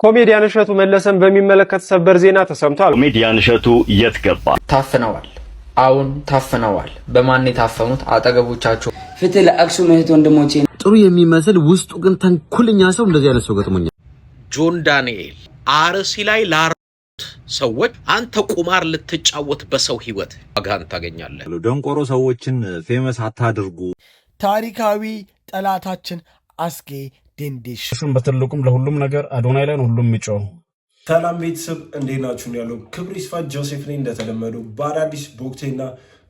ኮሜዲያን እሸቱ መለሰን በሚመለከት ሰበር ዜና ተሰምቷል። ኮሜዲያን እሸቱ የት ገባ? ታፍነዋል። አሁን ታፍነዋል። በማን የታፈኑት? አጠገቦቻቸው። ፍትህ ለአክሱም እህት ወንድሞቼ። ጥሩ የሚመስል ውስጡ ግን ተንኩልኛ ሰው እንደዚህ አይነት ሰው ገጥሞኛል። ጆን ዳንኤል አርሲ ላይ ላሩት ሰዎች አንተ ቁማር ልትጫወት በሰው ህይወት ዋጋን ታገኛለህ። ደንቆሮ ሰዎችን ፌመስ አታድርጉ። ታሪካዊ ጠላታችን አስጌ ዴንዲሽ እሱም በትልቁም ለሁሉም ነገር አዶናይ ላይ ነው ሁሉም የሚጮህ። ሰላም ቤተሰብ እንዴት ናችሁ? ያለው ክብር ይስፋ ጆሴፍ ነኝ። እንደተለመደው በአዳዲስ ቦክቴና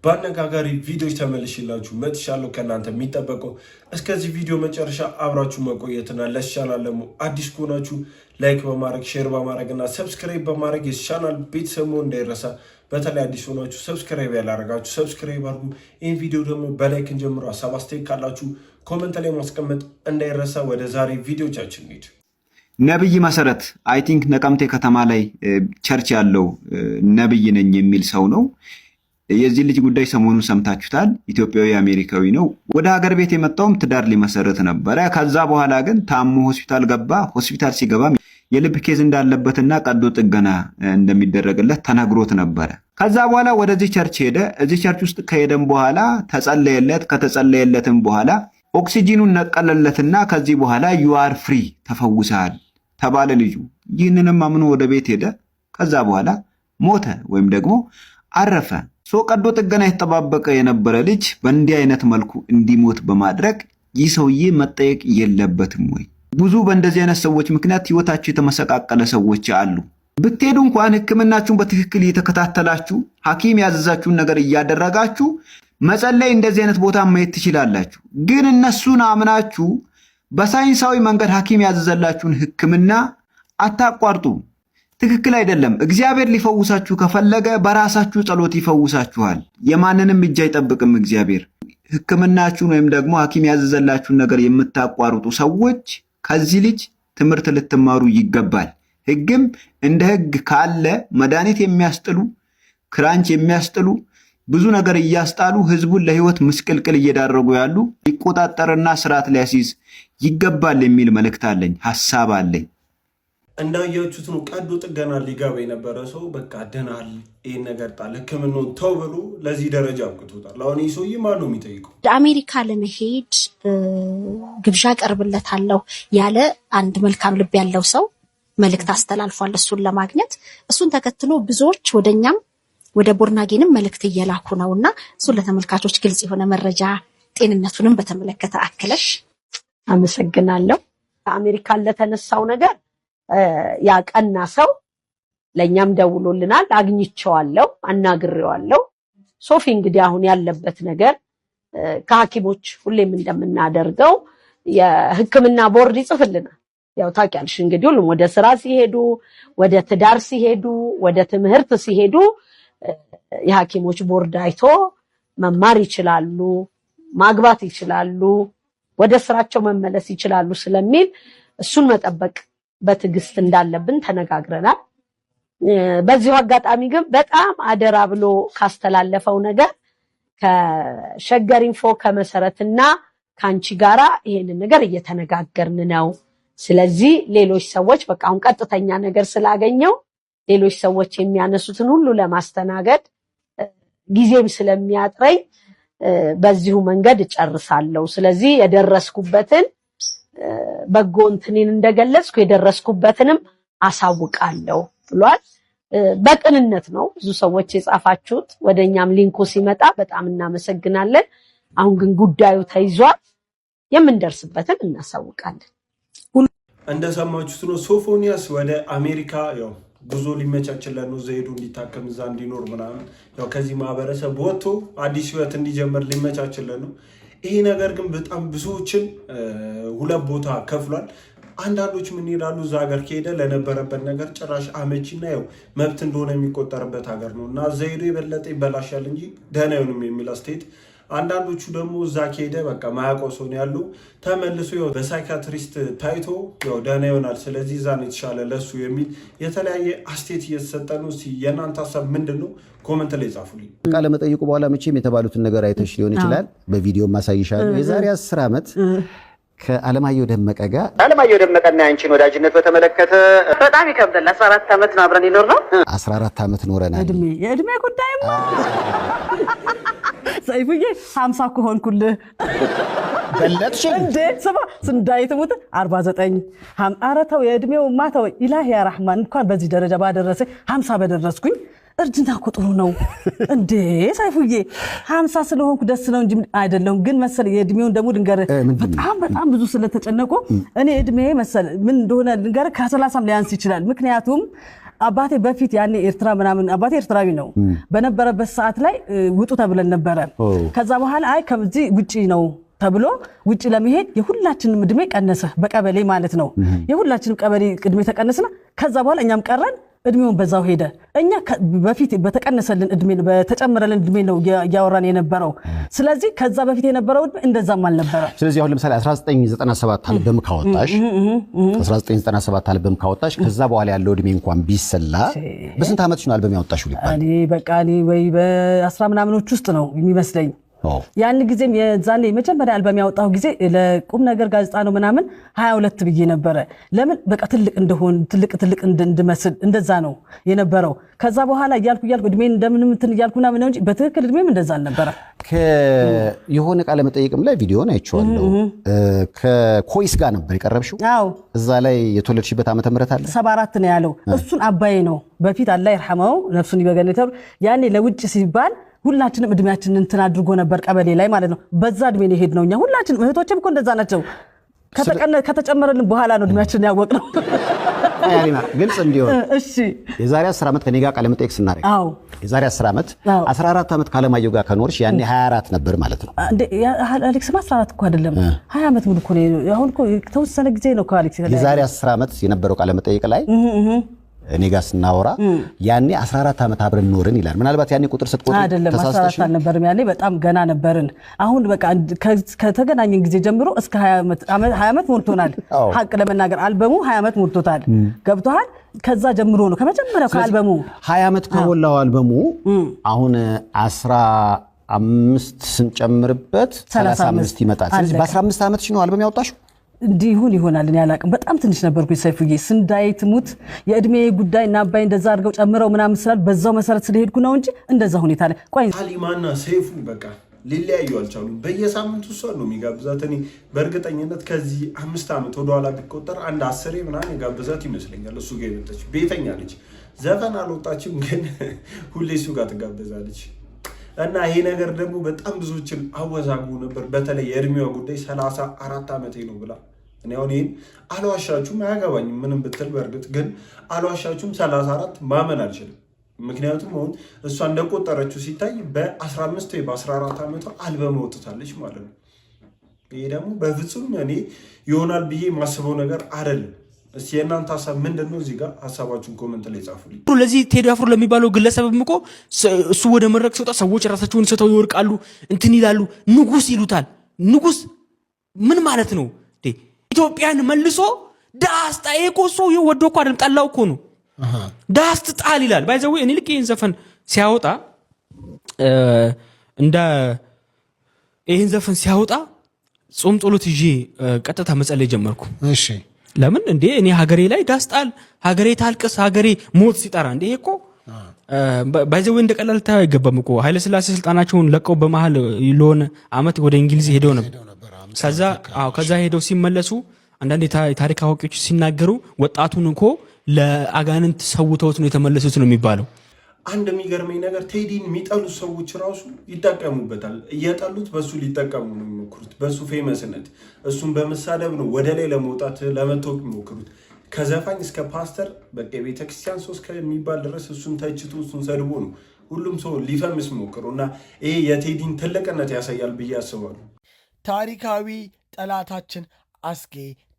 በአነጋጋሪ ቪዲዮዎች ተመልሼላችሁ መጥቻለሁ። ከእናንተ የሚጠበቀው እስከዚህ ቪዲዮ መጨረሻ አብራችሁ መቆየትና ለቻናል ደግሞ አዲስ ከሆናችሁ ላይክ በማድረግ ሼር በማድረግና ሰብስክራይብ በማድረግ የቻናል ቤተሰብ እንዳይረሳ። በተለይ አዲስ ሆናችሁ ሰብስክራይብ ያላረጋችሁ ሰብስክራይብ አድርጉ። ይህን ቪዲዮ ደግሞ በላይክ እንጀምሩ። ሀሳብ አስተያየት ካላችሁ ኮሜንት ላይ ማስቀመጥ እንዳይረሳ። ወደ ዛሬ ቪዲዮቻችን እንሂድ። ነብይ መሰረት አይ ቲንክ ነቀምቴ ከተማ ላይ ቸርች ያለው ነብይ ነኝ የሚል ሰው ነው። የዚህ ልጅ ጉዳይ ሰሞኑን ሰምታችሁታል። ኢትዮጵያዊ አሜሪካዊ ነው። ወደ ሀገር ቤት የመጣውም ትዳር ሊመሰረት ነበረ። ከዛ በኋላ ግን ታሞ ሆስፒታል ገባ። ሆስፒታል ሲገባ የልብ ኬዝ እንዳለበትና ቀዶ ጥገና እንደሚደረግለት ተነግሮት ነበረ። ከዛ በኋላ ወደዚህ ቸርች ሄደ። እዚህ ቸርች ውስጥ ከሄደም በኋላ ተጸለየለት። ከተጸለየለትም በኋላ ኦክሲጂኑን ነቀለለትና ከዚህ በኋላ ዩ አር ፍሪ ተፈውሰሃል ተባለ ልጁ። ይህንንም አምኖ ወደ ቤት ሄደ። ከዛ በኋላ ሞተ ወይም ደግሞ አረፈ። ቀዶ ጥገና የተጠባበቀ የነበረ ልጅ በእንዲህ አይነት መልኩ እንዲሞት በማድረግ ይህ ሰውዬ መጠየቅ የለበትም ወይ? ብዙ በእንደዚህ አይነት ሰዎች ምክንያት ህይወታቸው የተመሰቃቀለ ሰዎች አሉ። ብትሄዱ እንኳን ህክምናችሁን በትክክል እየተከታተላችሁ ሐኪም ያዘዛችሁን ነገር እያደረጋችሁ መጸለይ እንደዚህ አይነት ቦታ ማየት ትችላላችሁ። ግን እነሱን አምናችሁ በሳይንሳዊ መንገድ ሐኪም ያዘዘላችሁን ህክምና አታቋርጡ። ትክክል አይደለም። እግዚአብሔር ሊፈውሳችሁ ከፈለገ በራሳችሁ ጸሎት ይፈውሳችኋል። የማንንም እጅ አይጠብቅም እግዚአብሔር። ህክምናችሁን ወይም ደግሞ ሐኪም ያዘዘላችሁን ነገር የምታቋርጡ ሰዎች ከዚህ ልጅ ትምህርት ልትማሩ ይገባል። ህግም እንደ ህግ ካለ መድኃኒት የሚያስጥሉ ክራንች የሚያስጥሉ ብዙ ነገር እያስጣሉ ህዝቡን ለህይወት ምስቅልቅል እየዳረጉ ያሉ ሊቆጣጠርና ስርዓት ሊያስይዝ ይገባል የሚል መልእክት አለኝ፣ ሐሳብ አለኝ። እንዳያችሁት ነው ቀዶ ጥገና ሊገባ የነበረ ሰው በቃ ደናል ይሄን ነገር ጣል ህክምናውን ተው ብሎ ለዚህ ደረጃ አብቅቶታል። አሁን ይህ ሰውዬ ማን ነው የሚጠይቀው? ወደ አሜሪካ ለመሄድ ግብዣ ቀርብለታለሁ ያለ አንድ መልካም ልብ ያለው ሰው መልእክት አስተላልፏል እሱን ለማግኘት። እሱን ተከትሎ ብዙዎች ወደኛም ወደ ቦርናጌንም መልእክት እየላኩ ነውና እሱን ለተመልካቾች ግልጽ የሆነ መረጃ ጤንነቱንም በተመለከተ አክለሽ። አመሰግናለሁ። አሜሪካ ለተነሳው ነገር ያቀና ሰው ለኛም ደውሎልናል። አግኝቼዋለሁ፣ አናግሬዋለሁ። ሶፊ እንግዲህ አሁን ያለበት ነገር ከሐኪሞች ሁሌም እንደምናደርገው የህክምና ቦርድ ይጽፍልናል። ያው ታውቂያለሽ እንግዲህ ሁሉም ወደ ስራ ሲሄዱ፣ ወደ ትዳር ሲሄዱ፣ ወደ ትምህርት ሲሄዱ የሐኪሞች ቦርድ አይቶ መማር ይችላሉ፣ ማግባት ይችላሉ፣ ወደ ስራቸው መመለስ ይችላሉ ስለሚል እሱን መጠበቅ በትዕግስት እንዳለብን ተነጋግረናል። በዚሁ አጋጣሚ ግን በጣም አደራ ብሎ ካስተላለፈው ነገር ከሸገር ኢንፎ ከመሰረትና ካንቺ ጋራ ይሄንን ነገር እየተነጋገርን ነው። ስለዚህ ሌሎች ሰዎች በቃ አሁን ቀጥተኛ ነገር ስላገኘው ሌሎች ሰዎች የሚያነሱትን ሁሉ ለማስተናገድ ጊዜም ስለሚያጥረኝ በዚሁ መንገድ እጨርሳለሁ። ስለዚህ የደረስኩበትን በጎ እንትኔን እንደገለጽኩ የደረስኩበትንም አሳውቃለሁ ብሏል። በቅንነት ነው ብዙ ሰዎች የጻፋችሁት። ወደኛም ሊንኩ ሲመጣ በጣም እናመሰግናለን። አሁን ግን ጉዳዩ ተይዟል። የምንደርስበትን እናሳውቃለን። እንደሰማችሁት ነው ሶፎንያስ ወደ አሜሪካ ያው ጉዞ ሊመቻችለት ነው። ዘይዱ እንዲታከም እዛ እንዲኖር ምናምን ያው ከዚህ ማህበረሰብ ወጥቶ አዲስ ህይወት እንዲጀምር ሊመቻችለት ነው። ይሄ ነገር ግን በጣም ብዙዎችን ሁለት ቦታ ከፍሏል። አንዳንዶች ምን ይላሉ? እዛ ሀገር ከሄደ ለነበረበት ነገር ጭራሽ አመቺና ያው መብት እንደሆነ የሚቆጠርበት ሀገር ነው እና ዘይዱ የበለጠ ይበላሻል እንጂ ደህና አይሆንም የሚል አስተያየት። አንዳንዶቹ ደግሞ እዛ ከሄደ በቃ ማያውቀው ሰው ነው ያለው ተመልሶ ያው በሳይካትሪስት ታይቶ ያው ደህና ይሆናል፣ ስለዚህ እዛ ነው የተሻለ ለሱ የሚል የተለያየ አስተያየት እየተሰጠ ነው። የእናንተ ሀሳብ ምንድን ነው? ኮመንት ላይ ጻፉልኝ። ቃለ መጠይቁ በኋላ መቼም የተባሉትን ነገር አይተሽ ሊሆን ይችላል። በቪዲዮ ማሳይሻለሁ። የዛሬ 10 ዓመት ከአለማየሁ ደመቀ ጋር አለማየሁ ደመቀና ያንቺን ወዳጅነት በተመለከተ በጣም ይከብዳል። 14 ዓመት ነው አብረን ይኖር ነው። 14 ዓመት ኖረናል። የእድሜ ጉዳይማ ሰይፉዬ 50 ከሆንኩልህ በለጥሽ እንዴ ስማ ስንዳይተሙት 49 ኧረ ተው የእድሜው ማተው ኢላሂ ያ ረህማን እንኳን በዚህ ደረጃ ባደረሰ 50 በደረስኩኝ እርጅና እኮ ጥሩ ነው እንዴ ሰይፉዬ 50 ስለሆንኩ ደስ ነው እንጂ አይደለም ግን መሰለ የእድሜውን ደግሞ ድንገር በጣም ብዙ ስለተጨነቁ እኔ እድሜ መሰለ ምን እንደሆነ ድንገር ከ30 ሊያንስ ይችላል ምክንያቱም አባቴ በፊት ያኔ ኤርትራ ምናምን አባቴ ኤርትራዊ ነው በነበረበት ሰዓት ላይ ውጡ ተብለን ነበር ከዛ በኋላ አይ ከዚህ ውጪ ነው ተብሎ ውጪ ለመሄድ የሁላችንም እድሜ ቀነሰ በቀበሌ ማለት ነው የሁላችንም ቀበሌ እድሜ ተቀነሰና ከዛ በኋላ እኛም ቀረን እድሜውን በዛው ሄደ እኛ በፊት በተቀነሰልን እድሜ በተጨመረልን እድሜ ነው ያወራን የነበረው ስለዚህ ከዛ በፊት የነበረው እድሜ እንደዛም አልነበረ ስለዚህ አሁን ለምሳሌ 1997 አልበም ካወጣሽ 1997 አልበም ካወጣሽ ከዛ በኋላ ያለው እድሜ እንኳን ቢሰላ በስንት ዓመትሽ ነው አልበም ያወጣሽው ሊባል እኔ በቃ እኔ ወይ በ10 ምናምኖች ውስጥ ነው የሚመስለኝ ያን ጊዜም የዛኔ መጀመሪያ አልበም ያወጣው ጊዜ ለቁም ነገር ጋዜጣ ነው ምናምን 22 ብዬ ነበር ለምን በቃ ትልቅ እንደሆን ትልቅ እንድመስል እንደዛ ነው የነበረው ከዛ በኋላ እያልኩ እድሜን እንደምንም እንትን እያልኩና ምን ነው እንጂ በትክክል እድሜም እንደዛ አልነበረ የሆነ ቃለ መጠይቅም ላይ ቪዲዮን አይቼዋለሁ ከኮይስ ጋር ነበር የቀረብሽው አዎ እዛ ላይ የተወለድሽበት ዓመተ ምህረት አለ 74 ነው ያለው እሱን አባዬ ነው በፊት አላህ ይርሐመው ነፍሱን ይበገነተው ያኔ ለውጭ ሲባል ሁላችንም እድሜያችንን እንትን አድርጎ ነበር ቀበሌ ላይ ማለት ነው በዛ እድሜ ነው ሄድነው እኛ ሁላችንም እህቶችም እኮ እንደዛ ናቸው ከተጨመረልን በኋላ ነው እድሜያችንን ያወቅነው ያሪና ግልጽ እንዲሆን እሺ የዛሬ 10 ዓመት ከኔ ጋር ቃለ መጠይቅ ስናረግ የዛሬ 10 ዓመት 14 ዓመት ካለማየሁ ጋር ከኖርሽ ያኔ 24 ነበር ማለት ነው እንዴ አሌክስ 14 እኮ አይደለም 20 ዓመት ሙሉ እኮ ነው አሁን እኮ ተወሰነ ጊዜ ነው አሌክስ የዛሬ 10 ዓመት የነበረው ቃለ መጠይቅ ላይ እኔ ጋር ስናወራ ያኔ 14 ዓመት አብረን ኖርን ይላል ምናልባት ያኔ ቁጥር ስትቆጥር አይደለም 14 አልነበርም ያኔ በጣም ገና ነበርን አሁን በቃ ከተገናኘን ጊዜ ጀምሮ እስከ 20 ዓመት ሞልቶናል ሐቅ ለመናገር አልበሙ 20 ዓመት ሞልቶታል ገብቷል ከዛ ጀምሮ ነው ከመጀመሪያው ከአልበሙ 20 ዓመት ከሞላው አልበሙ አሁን 15 ስንጨምርበት 35 ይመጣል ስለዚህ በ15 ዓመት ነው አልበም ያወጣሽው እንዲሁን ይሆናል እኔ አላቅም በጣም ትንሽ ነበርኩ ሰይፉዬ ስንዳይት ሙት የእድሜ ጉዳይ እና አባይ እንደዛ አድርገው ጨምረው ምናምን ስላል በዛው መሰረት ስለሄድኩ ነው እንጂ እንደዛ ሁኔታ ላይ ቆይ ሀሊማና ሰይፉ በቃ ሊለያዩ አልቻሉም በየሳምንቱ እሷ ነው የሚጋብዛት እኔ በእርግጠኝነት ከዚህ 5 ዓመት ወደኋላ ቢቆጠር አንድ 10 ምናምን የጋብዛት ይመስለኛል እሱ ጋር የመጣች ቤተኛ ልጅ ዘፈን አልወጣችም ግን ሁሌ እሱ ጋር ትጋበዛለች እና ይሄ ነገር ደግሞ በጣም ብዙዎችን አወዛግቦ ነበር በተለይ የእድሜዋ ጉዳይ 34 ዓመቴ ነው ብላ እኔ አሁን ይሄን አልዋሻችሁም አያገባኝም ምንም ብትል በእርግጥ ግን አልዋሻችሁም 34 ማመን አልችልም ምክንያቱም አሁን እሷ እንደቆጠረችው ሲታይ በ15 ወይ በ14 ዓመቷ አልበም ወጥታለች ማለት ነው ይሄ ደግሞ በፍጹም እኔ ይሆናል ብዬ ማስበው ነገር አይደለም እስቲ የእናንተ ሐሳብ ምንድነው እዚህ ጋር ሐሳባችሁን ኮሜንት ላይ ጻፉልኝ ለዚህ ቴዲ አፍሮ ለሚባለው ግለሰብም እኮ እሱ ወደ መድረክ ሲወጣ ሰዎች ራሳቸውን ስተው ይወርቃሉ እንትን ይላሉ ንጉስ ይሉታል ንጉስ ምን ማለት ነው ኢትዮጵያን መልሶ ዳስታ እኮ ወዶ እኮ አይደለም ጠላው እኮ ነው ዳስት ጣል ይላል ባይዘው እኔ ልክ ይሄን ዘፈን ሲያወጣ እንደ ይሄን ዘፈን ሲያወጣ ጾም ጸሎት ይዤ ቀጥታ መጸለይ ጀመርኩ እሺ ለምን እንዴ እኔ ሀገሬ ላይ ዳስጣል ሀገሬ ታልቅስ ሀገሬ ሞት ሲጠራ እንዴ እኮ ባይዘው እንደቀላል ታው አይገባም እኮ ኃይለ ሥላሴ ስልጣናቸውን ለቀው በመሃል ለሆነ አመት ወደ እንግሊዝ ሄደው ነበር ከዛ ሄደው ሲመለሱ አንዳንድ የታሪክ አዋቂዎች ሲናገሩ ወጣቱን እኮ ለአጋንንት ሰውተውት ነው የተመለሱት ነው የሚባለው አንድ የሚገርመኝ ነገር ቴዲን የሚጠሉት ሰዎች ራሱ ይጠቀሙበታል እየጠሉት በሱ ሊጠቀሙ ነው የሚሞክሩት በሱ ፌመስነት እሱን በመሳደብ ነው ወደ ላይ ለመውጣት ለመተውቅ የሚሞክሩት ከዘፋኝ እስከ ፓስተር በቃ ቤተክርስቲያን ሶስት ከሚባል ድረስ እሱን ተችቶ እሱን ሰድቦ ነው ሁሉም ሰው ሊፈምስ ሞክሩና ይሄ የቴዲን ትልቅነት ያሳያል ብዬ አስባለሁ ታሪካዊ ጠላታችን አስጌ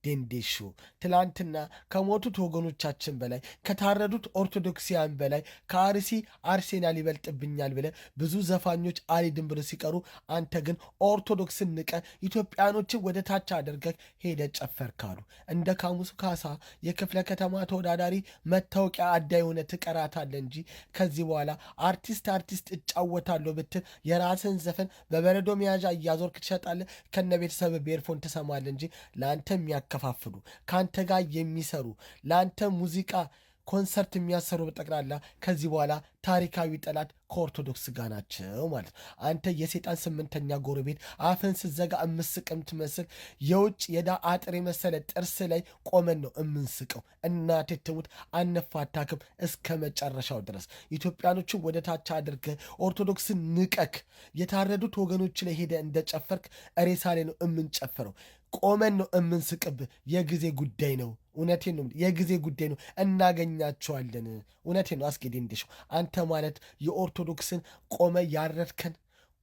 ዴንዴሾ ትላንትና ከሞቱት ወገኖቻችን በላይ ከታረዱት ኦርቶዶክሲያን በላይ ከአርሲ አርሴናል ይበልጥብኛል ብለ ብዙ ዘፋኞች አልሄድም ብሎ ሲቀሩ አንተ ግን ኦርቶዶክስን ንቀ ኢትዮጵያኖችን ወደ ታች አድርገህ ሄደ ጨፈርካሉ። እንደ ካሙሱ ካሳ የክፍለ ከተማ ተወዳዳሪ መታወቂያ አዳይ ሆነ ትቀራታለ እንጂ ከዚህ በኋላ አርቲስት እጫወታለሁ ብትል የራስን ዘፈን በበረዶ መያዣ እያዞርክ ትሸጣለ። ከነ ቤተሰብ ቤርፎን ትሰማለ እንጂ ለአንተ የሚያከፋፍሉ ከአንተ ጋር የሚሰሩ ለአንተ ሙዚቃ ኮንሰርት የሚያሰሩ በጠቅላላ ከዚህ በኋላ ታሪካዊ ጠላት ከኦርቶዶክስ ጋር ናቸው ማለት። አንተ የሴጣን 8ኛ ጎረቤት አፍን ስዘጋ እምስቅም ትመስል የውጭ የዳ አጥር የመሰለ ጥርስ ላይ ቆመን ነው እምንስቀው። እናቴ ትሙት አንፋታክም እስከ መጨረሻው ድረስ። ኢትዮጵያኖችን ወደ ታች አድርገህ ኦርቶዶክስን ንቀክ የታረዱት ወገኖች ላይ ሄደ እንደጨፈርክ ሬሳ ላይ ነው እምንጨፍረው። ቆመን ነው እምንስቅብህ። የጊዜ ጉዳይ ነው። እውነቴን ነው። የጊዜ ጉዳይ ነው። እናገኛቸዋለን። እውነቴን ነው። አስጌ ዴንዴሾ አንተ ማለት የኦርቶዶክስን ቆመ ያረድከን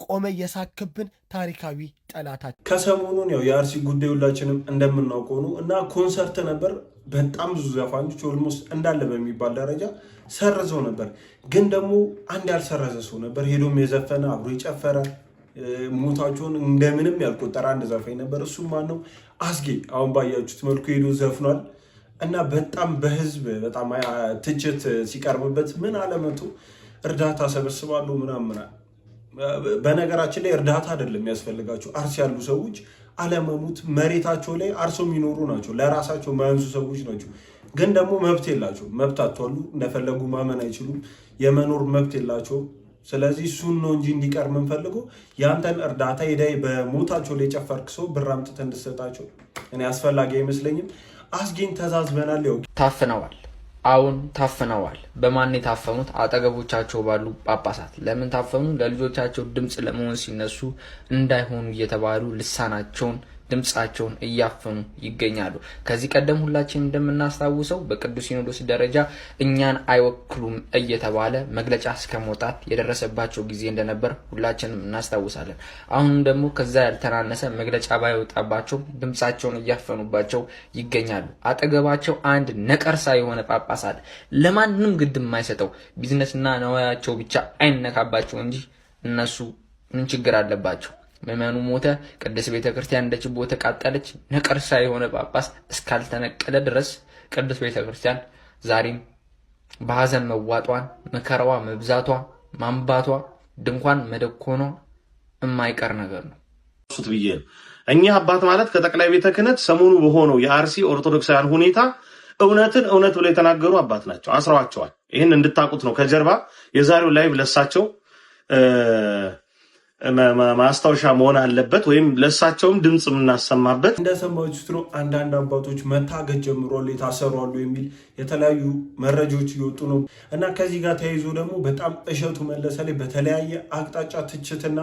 ቆመ የሳክብን ታሪካዊ ጠላታችን። ከሰሞኑን ያው የአርሲ ጉዳይ ሁላችንም እንደምናውቀው ነው እና ኮንሰርት ነበር። በጣም ብዙ ዘፋኞች ኦልሞስት እንዳለ በሚባል ደረጃ ሰርዘው ነበር። ግን ደግሞ አንድ ያልሰረዘ ሰው ነበር። ሄዶም የዘፈነ አብሮ የጨፈረ ሞታቸውን እንደምንም ያልቆጠረ አንድ ዘፋኝ ነበር። እሱም ማን ነው? አስጌ። አሁን ባያችሁት መልኩ ሄዶ ዘፍኗል እና በጣም በህዝብ በጣም ትችት ሲቀርብበት ምን አለመቶ እርዳታ ሰበስባለሁ ምናምን። በነገራችን ላይ እርዳታ አይደለም የሚያስፈልጋቸው። አርሲ ያሉ ሰዎች አለመሙት መሬታቸው ላይ አርሶ የሚኖሩ ናቸው። ለራሳቸው ማያንሱ ሰዎች ናቸው። ግን ደግሞ መብት የላቸው። መብት አጥተዋል። እንደፈለጉ ማመን አይችሉም። የመኖር መብት የላቸው። ስለዚህ እሱን ነው እንጂ እንዲቀር የምንፈልገው ያንተን እርዳታ ሄዳይ በሞታቸው ላይ ጨፈርክ ሰው ብር አምጥተህ እንድትሰጣቸው እኔ አስፈላጊ አይመስለኝም። አስጌን ተዛዝበናል። ያው ታፍነዋል። አሁን ታፍነዋል። በማን የታፈኑት? አጠገቦቻቸው ባሉ ጳጳሳት። ለምን ታፈኑ? ለልጆቻቸው ድምፅ ለመሆን ሲነሱ እንዳይሆኑ እየተባሉ ልሳናቸውን ድምፃቸውን እያፈኑ ይገኛሉ። ከዚህ ቀደም ሁላችን እንደምናስታውሰው በቅዱስ ሲኖዶስ ደረጃ እኛን አይወክሉም እየተባለ መግለጫ እስከመውጣት የደረሰባቸው ጊዜ እንደነበር ሁላችንም እናስታውሳለን። አሁን ደግሞ ከዛ ያልተናነሰ መግለጫ ባይወጣባቸው ድምፃቸውን እያፈኑባቸው ይገኛሉ። አጠገባቸው አንድ ነቀርሳ የሆነ ጳጳስ አለ። ለማንም ግድ የማይሰጠው ቢዝነስና ነዋያቸው ብቻ አይነካባቸው እንጂ እነሱ ምን ችግር አለባቸው? ምዕመኑ ሞተ፣ ቅድስት ቤተክርስቲያን እንደ ችቦ ተቃጠለች። ነቀርሳ የሆነ ጳጳስ እስካልተነቀለ ድረስ ቅድስት ቤተክርስቲያን ዛሬም በሐዘን መዋጧን፣ መከራዋ መብዛቷ፣ ማንባቷ፣ ድንኳን መደኮኗ የማይቀር ነገር ነው። ሱት ብዬ ነው። እኚህ አባት ማለት ከጠቅላይ ቤተ ክህነት ሰሞኑ በሆነው የአርሲ ኦርቶዶክሳውያን ሁኔታ እውነትን እውነት ብለው የተናገሩ አባት ናቸው። አስረዋቸዋል። ይህን እንድታቁት ነው። ከጀርባ የዛሬው ላይቭ ለሳቸው ማስታወሻ መሆን አለበት፣ ወይም ለሳቸውም ድምጽ የምናሰማበት። እንደሰማችሁት ነው። አንዳንድ አባቶች መታገት ጀምሯል፣ የታሰሯሉ የሚል የተለያዩ መረጃዎች እየወጡ ነው እና ከዚህ ጋር ተያይዞ ደግሞ በጣም እሸቱ መለሰ ላይ በተለያየ አቅጣጫ ትችትና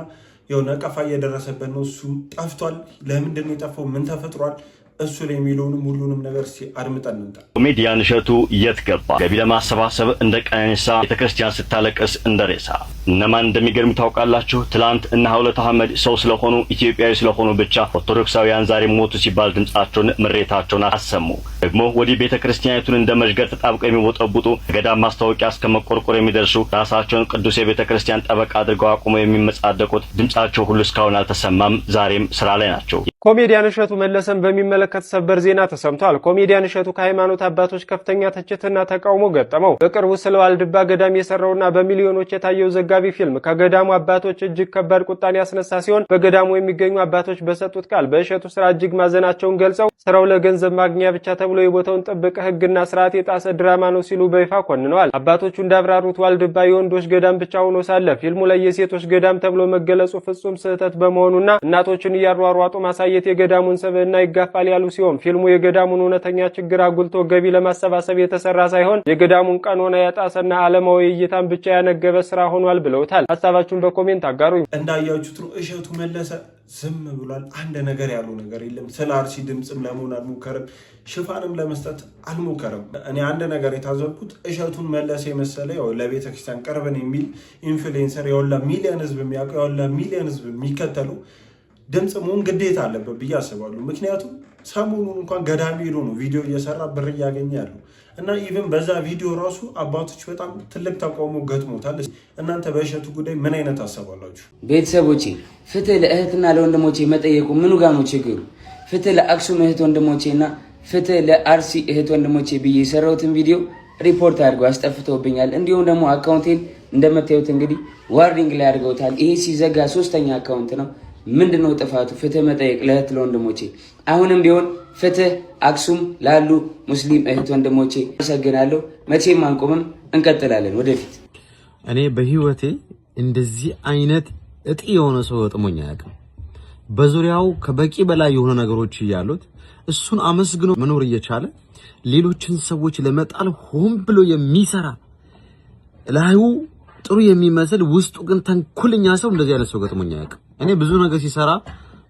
የሆነ ነቀፋ እየደረሰበት ነው። እሱም ጠፍቷል። ለምንድን ነው የጠፋው? ምን ተፈጥሯል? እሱ ላይ የሚለውንም ሁሉንም ነገር አድምጠን እንምጣ። ኮሜዲያን እሸቱ የት ገባ? ገቢ ለማሰባሰብ እንደ ቀነኒሳ፣ ቤተክርስቲያን ስታለቅስ እንደ ሬሳ። እነማን እንደሚገርሙ ታውቃላችሁ? ትላንት እነ ሀውለት አህመድ ሰው ስለሆኑ ኢትዮጵያዊ ስለሆኑ ብቻ ኦርቶዶክሳውያን ዛሬ ሞቱ ሲባል ድምጻቸውን ምሬታቸውን አሰሙ። ደግሞ ወዲህ ቤተክርስቲያኒቱን እንደ መዥገር ተጣብቀው የሚወጠቡጡ ገዳም ማስታወቂያ እስከ መቆርቆር የሚደርሱ ራሳቸውን ቅዱስ የቤተክርስቲያን ጠበቃ አድርገው አቁመው የሚመጻደቁት ድምጻቸው ሁሉ እስካሁን አልተሰማም። ዛሬም ስራ ላይ ናቸው። ኮሜዲያን እሸቱ መለሰን በሚመለከት ሰበር ዜና ተሰምቷል። ኮሜዲያን እሸቱ ከሃይማኖት አባቶች ከፍተኛ ትችትና ተቃውሞ ገጠመው። በቅርቡ ስለ ዋልድባ ገዳም የሰራውና በሚሊዮኖች የታየው ዘጋቢ ፊልም ከገዳሙ አባቶች እጅግ ከባድ ቁጣን ያስነሳ ሲሆን በገዳሙ የሚገኙ አባቶች በሰጡት ቃል በእሸቱ ስራ እጅግ ማዘናቸውን ገልጸው ስራው ለገንዘብ ማግኛ ብቻ ተብሎ የቦታውን ጥብቅ ሕግና ስርዓት የጣሰ ድራማ ነው ሲሉ በይፋ ኮንነዋል። አባቶቹ እንዳብራሩት ዋልድባ የወንዶች ገዳም ብቻ ሆኖ ሳለ ፊልሙ ላይ የሴቶች ገዳም ተብሎ መገለጹ ፍጹም ስህተት በመሆኑና እናቶችን እያሯሯጡ ማሳየት የገዳሙን ሰብዕና ይጋፋል ያሉ ሲሆን ፊልሙ የገዳሙን እውነተኛ ችግር አጉልቶ ገቢ ለማሰባሰብ የተሰራ ሳይሆን የገዳሙን ቀኖና ያጣሰና ዓለማዊ እይታን ብቻ ያነገበ ስራ ሆኗል ብለውታል። ሀሳባችሁን በኮሜንት አጋሩኝ። እንዳያችሁት ነው። እሸቱ መለሰ ዝም ብሏል። አንድ ነገር ያለው ነገር የለም። ስለ አርሲ ድምፅም ለመሆን አልሞከረም፣ ሽፋንም ለመስጠት አልሞከረም። እኔ አንድ ነገር የታዘብኩት እሸቱን መለሰ የመሰለ ያው ለቤተክርስቲያን ቀርበን የሚል ኢንፍሉዌንሰር የወላ ሚሊዮን ህዝብ የሚያውቀው የወላ ሚሊዮን ህዝብ የሚከተለው ድምፅ መሆን ግዴታ አለበት ብዬ አስባለሁ። ምክንያቱም ሰሞኑን እንኳን ገዳሚ ሄዶ ነው ቪዲዮ እየሰራ ብር እያገኘ ያለው እና ኢቭን በዛ ቪዲዮ ራሱ አባቶች በጣም ትልቅ ተቃውሞ ገጥሞታል። እናንተ በእሸቱ ጉዳይ ምን አይነት አሰባላችሁ? ቤተሰቦቼ ፍትህ ለእህትና ለወንድሞቼ መጠየቁ ምኑ ጋር ነው ችግሩ? ፍትህ ለአክሱም እህት ወንድሞቼና ፍትህ ለአርሲ እህት ወንድሞቼ ብዬ የሰራሁትን ቪዲዮ ሪፖርት አድርገው አስጠፍተውብኛል። እንዲሁም ደግሞ አካውንቴን እንደምታዩት እንግዲህ ዋርኒንግ ላይ አድርገውታል። ይሄ ሲዘጋ 3ኛ አካውንት ነው። ምንድነው ጥፋቱ? ፍትህ መጠየቅ ለእህት ለወንድሞቼ። አሁንም ቢሆን ፍትህ አክሱም ላሉ ሙስሊም እህት ወንድሞቼ። አመሰግናለሁ። መቼም አንቆምም፣ እንቀጥላለን ወደፊት። እኔ በህይወቴ እንደዚህ አይነት እጢ የሆነ ሰው ገጥሞኝ አያውቅም። በዙሪያው ከበቂ በላይ የሆነ ነገሮች እያሉት እሱን አመስግኖ መኖር እየቻለ ሌሎችን ሰዎች ለመጣል ሆን ብሎ የሚሰራ ላዩ ጥሩ የሚመስል ውስጡ ግን ተንኩልኛ ሰው እንደዚህ አይነት ሰው ገጥሞኝ አያውቅም። እኔ ብዙ ነገር ሲሰራ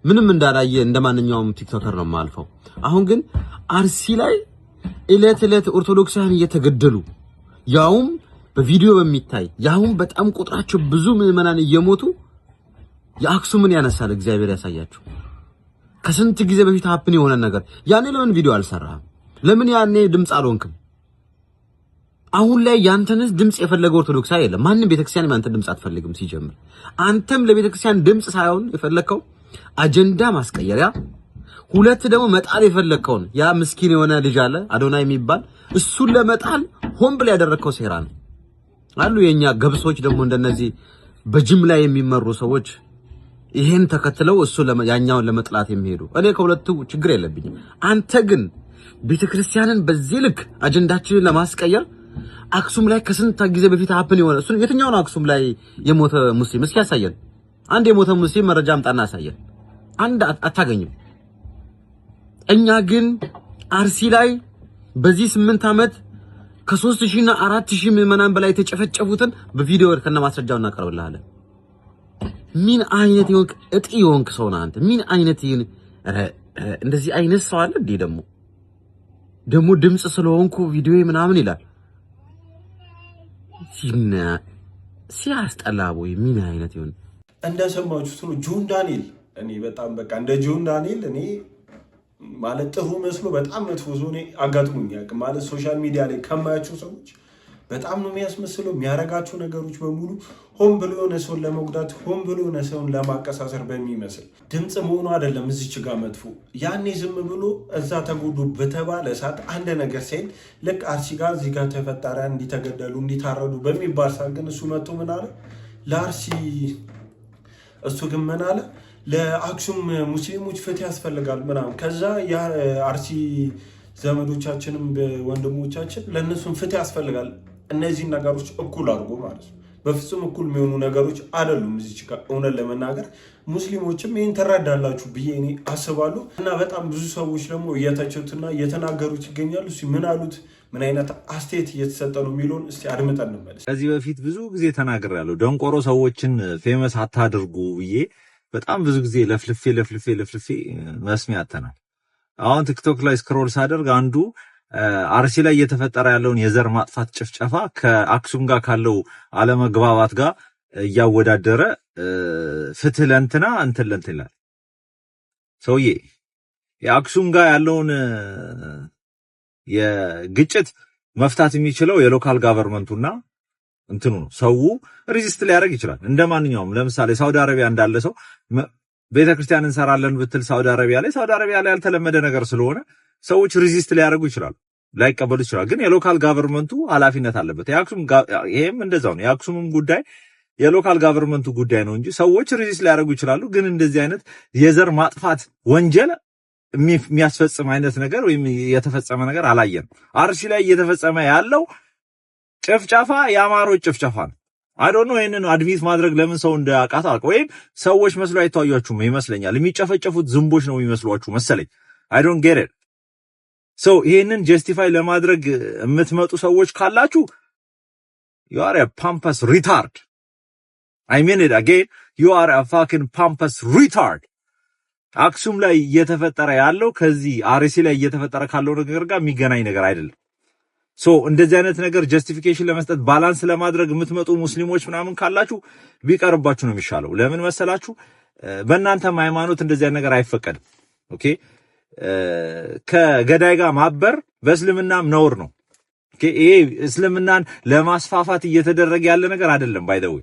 ምንም እንዳላየ እንደማንኛውም ቲክቶከር ነው የማልፈው። አሁን ግን አርሲ ላይ እለት ኦርቶዶክሳውያን እየተገደሉ ያውም በቪዲዮ በሚታይ ያውም በጣም ቁጥራቸው ብዙ ምዕመናን እየሞቱ የአክሱምን ያነሳል። እግዚአብሔር ያሳያችሁ። ከስንት ጊዜ በፊት ሀፕን የሆነ ነገር ያኔ ለምን ቪዲዮ አልሰራህም? ለምን ያኔ ድምጽ አልሆንክም? አሁን ላይ ያንተን ድምጽ የፈለገው ኦርቶዶክሳዊ የለም። ማንንም ቤተክርስቲያን ያንተን ድምጽ አትፈልግም። ሲጀምር አንተም ለቤተክርስቲያን ድምጽ ሳይሆን የፈለከው አጀንዳ ማስቀየሪያ፣ ሁለት ደግሞ መጣል የፈለከውን ያ ምስኪን የሆነ ልጅ አለ አዶናይ የሚባል እሱን ለመጣል ሆን ብለ ያደረከው ሴራ ነው አሉ። የኛ ገብሶች ደግሞ እንደነዚህ በጅምላ የሚመሩ ሰዎች ይሄን ተከትለው እሱ ያኛውን ለመጥላት የሚሄዱ። እኔ ከሁለቱ ችግር የለብኝም። አንተ ግን ቤተክርስቲያንን በዚህ ልክ አጀንዳችንን ለማስቀየር አክሱም ላይ ከስንት ጊዜ በፊት ሀፕን የሆነ እሱ የትኛው ነው? አክሱም ላይ የሞተ ሙስሊም እስኪ ያሳየን። አንድ የሞተ ሙስሊም መረጃ አምጣና ያሳየን። አንድ አታገኝም። እኛ ግን አርሲ ላይ በዚህ 8 ዓመት ከ3000 እና 4000 ምዕመናን በላይ የተጨፈጨፉትን በቪዲዮ ከነ ማስረጃው እናቀርብልሃለን። ምን አይነት ይሆንክ እጢ ይሆንክ ሰው ነህ አንተ? ምን አይነት ይሄን እንደዚህ አይነት ሰው አለ እንዴ? ደግሞ ድምጽ ስለሆንኩ ቪዲዮ ምናምን ይላል። ሲያስጠላ ወይ ምን አይነት ይሆን? እንደሰማችሁት ነው ጆን ዳንኤል። እኔ በጣም በቃ እንደ ጆን ዳንኤል እኔ ማለት ጥሩ መስሎ በጣም መጥፎ ሰው እኔ አጋጥሞኛል። ማለት ሶሻል ሚዲያ ላይ ከማያቸው ሰዎች በጣም ነው የሚያስመስለው። የሚያረጋቸው ነገሮች በሙሉ ሆን ብሎ የሆነ ሰውን ለመጉዳት ሆን ብሎ የሆነ ሰውን ለማቀሳሰር በሚመስል ድምፅ መሆኑ አይደለም እዚች ጋር መጥፎ። ያኔ ዝም ብሎ እዛ ተጎዱ በተባለ ሰዓት አንድ ነገር ሳይል ልክ አርሲ ጋር እዚህ ጋር ተፈጠረ እንዲተገደሉ እንዲታረዱ በሚባል ሰዓት ግን እሱ መጥቶ ምን አለ ለአርሲ እሱ ግን ምን አለ ለአክሱም ሙስሊሞች ፍትህ ያስፈልጋል ምናምን። ከዛ የአርሲ ዘመዶቻችንም ወንድሞቻችን ለእነሱም ፍትህ ያስፈልጋል። እነዚህን ነገሮች እኩል አድርጎ ማለት ነው። በፍጹም እኩል የሚሆኑ ነገሮች አይደሉም። እዚች ጋር እውነት ለመናገር ሙስሊሞችም ይህን ትረዳላችሁ ብዬ እኔ አስባለሁ። እና በጣም ብዙ ሰዎች ደግሞ እየተቸቱና እየተናገሩት ይገኛሉ። እስኪ ምን አሉት፣ ምን አይነት አስተያየት እየተሰጠ ነው የሚለውን እስኪ አድምጠን እንመለስ። ከዚህ በፊት ብዙ ጊዜ ተናግሬያለሁ። ደንቆሮ ሰዎችን ፌመስ አታድርጉ ብዬ በጣም ብዙ ጊዜ ለፍልፌ መስሚያ አተናል። አሁን ቲክቶክ ላይ ስክሮል ሳደርግ አንዱ አርሲ ላይ እየተፈጠረ ያለውን የዘር ማጥፋት ጭፍጨፋ ከአክሱም ጋር ካለው አለመግባባት ጋር እያወዳደረ ፍትህ ለእንትና እንትን ለእንትን ይላል። ሰውዬ የአክሱም ጋር ያለውን የግጭት መፍታት የሚችለው የሎካል ጋቨርመንቱና እንትኑ ነው። ሰው ሪዚስት ሊያደርግ ይችላል እንደ ማንኛውም። ለምሳሌ ሳውዲ አረቢያ እንዳለ ሰው ቤተክርስቲያን እንሰራለን ብትል ሳውዲ አረቢያ ላይ ያልተለመደ ነገር ስለሆነ ሰዎች ሪዚስት ሊያደርጉ ይችላሉ፣ ላይቀበሉ ይችላል። ግን የሎካል ጋቨርመንቱ ኃላፊነት አለበት። ይሄም እንደዛው ነው። የአክሱምም ጉዳይ የሎካል ጋቨርመንቱ ጉዳይ ነው እንጂ ሰዎች ሪዚስት ሊያደርጉ ይችላሉ። ግን እንደዚህ አይነት የዘር ማጥፋት ወንጀል የሚያስፈጽም አይነት ነገር ወይም የተፈጸመ ነገር አላየንም። አርሲ ላይ እየተፈጸመ ያለው ጭፍጨፋ የአማሮች ጭፍጨፋ ነው። አይዶንት ኖ ይሄንን አድሚት ማድረግ ለምን ሰው እንዳያቃት አልቀ ወይም ሰዎች መስሎ አይታያችሁም ይመስለኛል። የሚጨፈጨፉት ዝንቦች ነው የሚመስሏችሁ መሰለኝ። አይዶንት ጌት ኢት። ሶ ይሄንን ጀስቲፋይ ለማድረግ የምትመጡ ሰዎች ካላችሁ you are a pompous retard. I mean it again, you are a fucking pompous retard. አክሱም ላይ እየተፈጠረ ያለው ከዚህ አርሲ ላይ እየተፈጠረ ካለው ነገር ጋር የሚገናኝ ነገር አይደለም። ሶ እንደዚህ አይነት ነገር ጀስቲፊኬሽን ለመስጠት ባላንስ ለማድረግ የምትመጡ ሙስሊሞች ምናምን ካላችሁ ቢቀርባችሁ ነው የሚሻለው። ለምን መሰላችሁ? በእናንተም ሃይማኖት እንደዚህ አይነት ነገር አይፈቀድም። ኦኬ ከገዳይ ጋር ማበር በእስልምናም ነውር ነው። ይሄ እስልምናን ለማስፋፋት እየተደረገ ያለ ነገር አይደለም። ባይደው